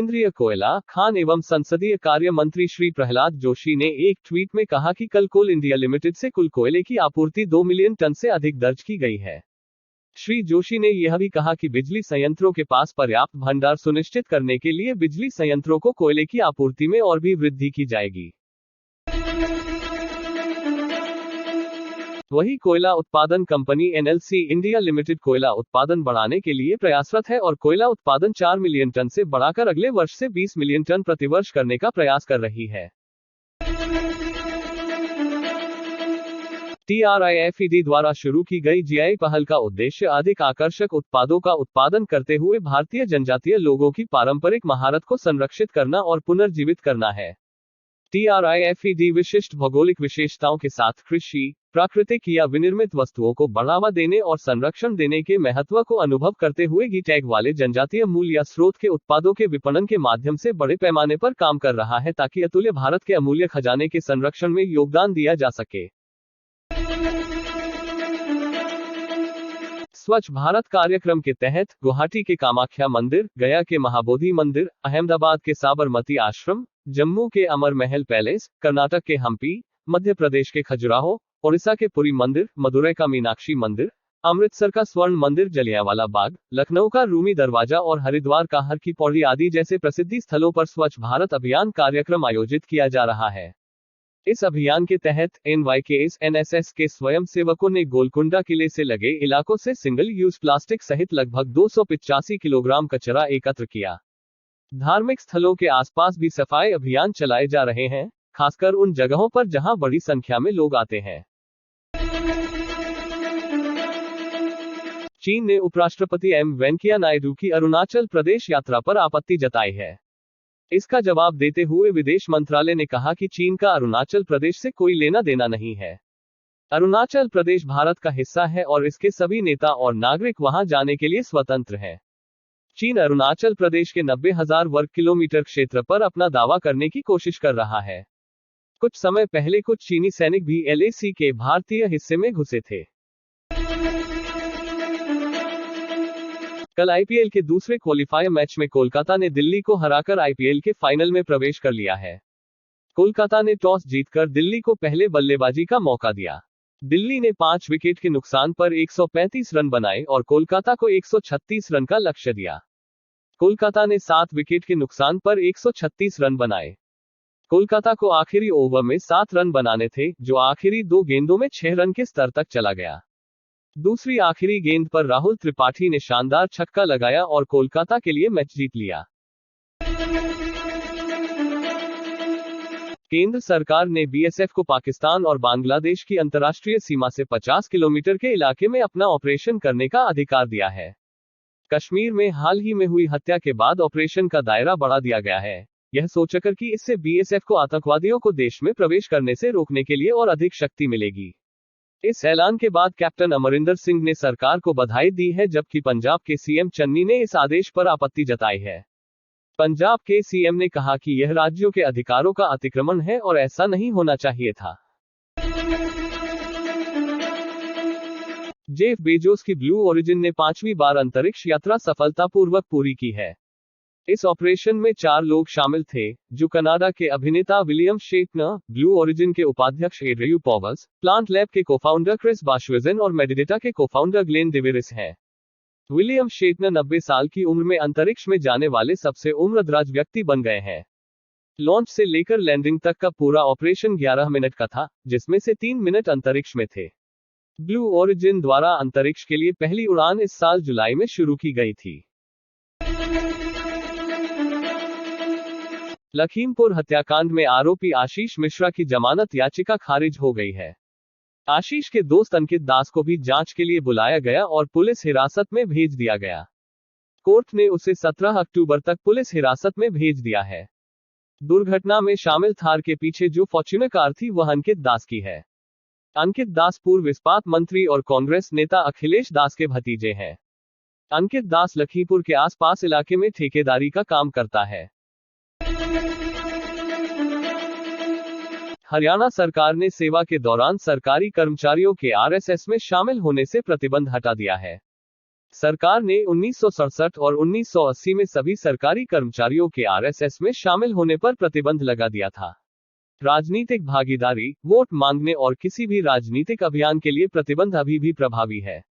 केंद्रीय कोयला, खान एवं संसदीय कार्य मंत्री श्री प्रहलाद जोशी ने एक ट्वीट में कहा कि कल कोल इंडिया लिमिटेड से कुल कोयले की आपूर्ति 2 मिलियन टन से अधिक दर्ज की गई है। श्री जोशी ने यह भी कहा कि बिजली संयंत्रों के पास पर्याप्त भंडार सुनिश्चित करने के लिए बिजली संयंत्रों को कोयले की आपूर्ति में और भी वृद्धि की जाएगी। वहीं कोयला उत्पादन कंपनी एनएलसी इंडिया लिमिटेड कोयला उत्पादन बढ़ाने के लिए प्रयासरत है और कोयला उत्पादन 4 मिलियन टन से बढ़ाकर अगले वर्ष से 20 मिलियन टन प्रतिवर्ष करने का प्रयास कर रही है। TRIFED द्वारा शुरू की गई जीआई पहल का उद्देश्य अधिक आकर्षक उत्पादों का उत्पादन करते हुए भारतीय जनजातीय लोगों की पारंपरिक महारत को संरक्षित करना और पुनर्जीवित करना है। TRIFED विशिष्ट भौगोलिक विशेषताओं के साथ कृषि, प्राकृतिक या विनिर्मित वस्तुओं को बढ़ावा देने और संरक्षण देने के महत्व को अनुभव करते हुए GI टैग वाले जनजातीय मूल या स्रोत के उत्पादों के विपणन के माध्यम से बड़े पैमाने पर काम कर रहा है ताकि अतुल्य भारत के अमूल्य खजाने के संरक्षण में योगदान दिया जा सके। स्वच्छ भारत कार्यक्रम के तहत गुवाहाटी के कामाख्या मंदिर, गया के महाबोधि मंदिर, अहमदाबाद के साबरमती आश्रम, जम्मू के अमर महल पैलेस, कर्नाटक के हम्पी, मध्य प्रदेश के खजुराहो, ओडिशा के पुरी मंदिर, मदुरै का मीनाक्षी मंदिर, अमृतसर का स्वर्ण मंदिर, जलियांवाला बाग, लखनऊ का रूमी दरवाजा और हरिद्वार का हर की पौड़ी आदि जैसे प्रसिद्ध स्थलों पर स्वच्छ भारत अभियान कार्यक्रम आयोजित किया जा रहा है। इस अभियान के तहत NYKS NSS के स्वयंसेवकों ने गोलकुंडा किले से लगे इलाकों से सिंगल यूज प्लास्टिक सहित लगभग 285 किलोग्राम कचरा एकत्र किया। धार्मिक स्थलों के आसपास भी सफाई अभियान चलाए जा रहे हैं, खासकर उन जगहों पर जहां बड़ी संख्या में लोग आते हैं। चीन ने उपराष्ट्रपति एम वेंकैया नायडू की अरुणाचल प्रदेश यात्रा पर आपत्ति जताई है। इसका जवाब देते हुए विदेश मंत्रालय ने कहा कि चीन का अरुणाचल प्रदेश से कोई लेना देना नहीं है। अरुणाचल प्रदेश भारत का हिस्सा है और इसके सभी नेता और नागरिक वहां जाने के लिए स्वतंत्र हैं। चीन अरुणाचल प्रदेश के 90,000 वर्ग किलोमीटर क्षेत्र पर अपना दावा करने की कोशिश कर रहा है। कुछ समय पहले कुछ चीनी सैनिक भी LAC के भारतीय हिस्से में घुसे थे। कल IPL के दूसरे क्वालिफायर मैच में कोलकाता ने दिल्ली को हराकर IPL के फाइनल में प्रवेश कर लिया है। कोलकाता ने टॉस जीतकर दिल्ली को पहले बल्लेबाजी का मौका दिया। दिल्ली ने 5 विकेट के नुकसान पर 135 रन बनाए और कोलकाता को 136 रन का लक्ष्य दिया। कोलकाता ने 7 विकेट के नुकसान पर 136 रन बनाए। कोलकाता को आखिरी ओवर में 7 रन बनाने थे, जो आखिरी 2 गेंदों में 6 रन के स्तर तक चला गया। दूसरी आखिरी गेंद पर राहुल त्रिपाठी ने शानदार छक्का लगाया और कोलकाता के लिए मैच जीत लिया। केंद्र सरकार ने BSF को पाकिस्तान और बांग्लादेश की अंतर्राष्ट्रीय सीमा से 50 किलोमीटर के इलाके में अपना ऑपरेशन करने का अधिकार दिया है। कश्मीर में हाल ही में हुई हत्या के बाद ऑपरेशन का दायरा बढ़ा दिया गया है, यह सोचकर कि इससे BSF को आतंकवादियों को देश में प्रवेश करने से रोकने के लिए और अधिक शक्ति मिलेगी। इस ऐलान के बाद कैप्टन अमरिंदर सिंह ने सरकार को बधाई दी है, जबकि पंजाब के CM चन्नी ने इस आदेश पर आपत्ति जताई है। पंजाब के CM ने कहा कि यह राज्यों के अधिकारों का अतिक्रमण है और ऐसा नहीं होना चाहिए था। जेफ बेजोस की ब्लू ओरिजिन ने 5वीं बार अंतरिक्ष यात्रा सफलतापूर्वक पूरी की है। इस ऑपरेशन में 4 लोग शामिल थे, जो कनाडा के अभिनेता विलियम शेटनर, ब्लू ओरिजिन के उपाध्यक्ष एड्रयू पॉवर्स, प्लांट लैब के कोफाउंडर क्रिस बाशवेजन और मेडिडेटा के कोफाउंडर ग्लेन डेविरिस हैं। विलियम शेटनर 90 साल की उम्र में अंतरिक्ष में जाने वाले सबसे उम्रदराज व्यक्ति बन गए हैं। लॉन्च से लेकर लैंडिंग तक का पूरा ऑपरेशन 11 मिनट का था, जिसमें से 3 मिनट अंतरिक्ष में थे। ब्लू ओरिजिन द्वारा अंतरिक्ष के लिए पहली उड़ान इस साल जुलाई में शुरू की गई थी। लखीमपुर हत्याकांड में आरोपी आशीष मिश्रा की जमानत याचिका खारिज हो गई है। आशीष के दोस्त अंकित दास को भी जांच के लिए बुलाया गया और पुलिस हिरासत में भेज दिया गया। कोर्ट ने उसे 17 अक्टूबर तक पुलिस हिरासत में भेज दिया है। दुर्घटना में शामिल थार के पीछे जो फॉर्च्यूनर कार थी वह अंकित दास की है। अंकित दास पूर्व इस्पात मंत्री और कांग्रेस नेता अखिलेश दास के भतीजे हैं। अंकित दास लखीमपुर के आसपास इलाके में ठेकेदारी का काम करता है। हरियाणा सरकार ने सेवा के दौरान सरकारी कर्मचारियों के RSS में शामिल होने से प्रतिबंध हटा दिया है। सरकार ने 1967 और 1980 में सभी सरकारी कर्मचारियों के आरएसएस में शामिल होने पर प्रतिबंध लगा दिया था। राजनीतिक भागीदारी, वोट मांगने और किसी भी राजनीतिक अभियान के लिए प्रतिबंध अभी भी प्रभावी है।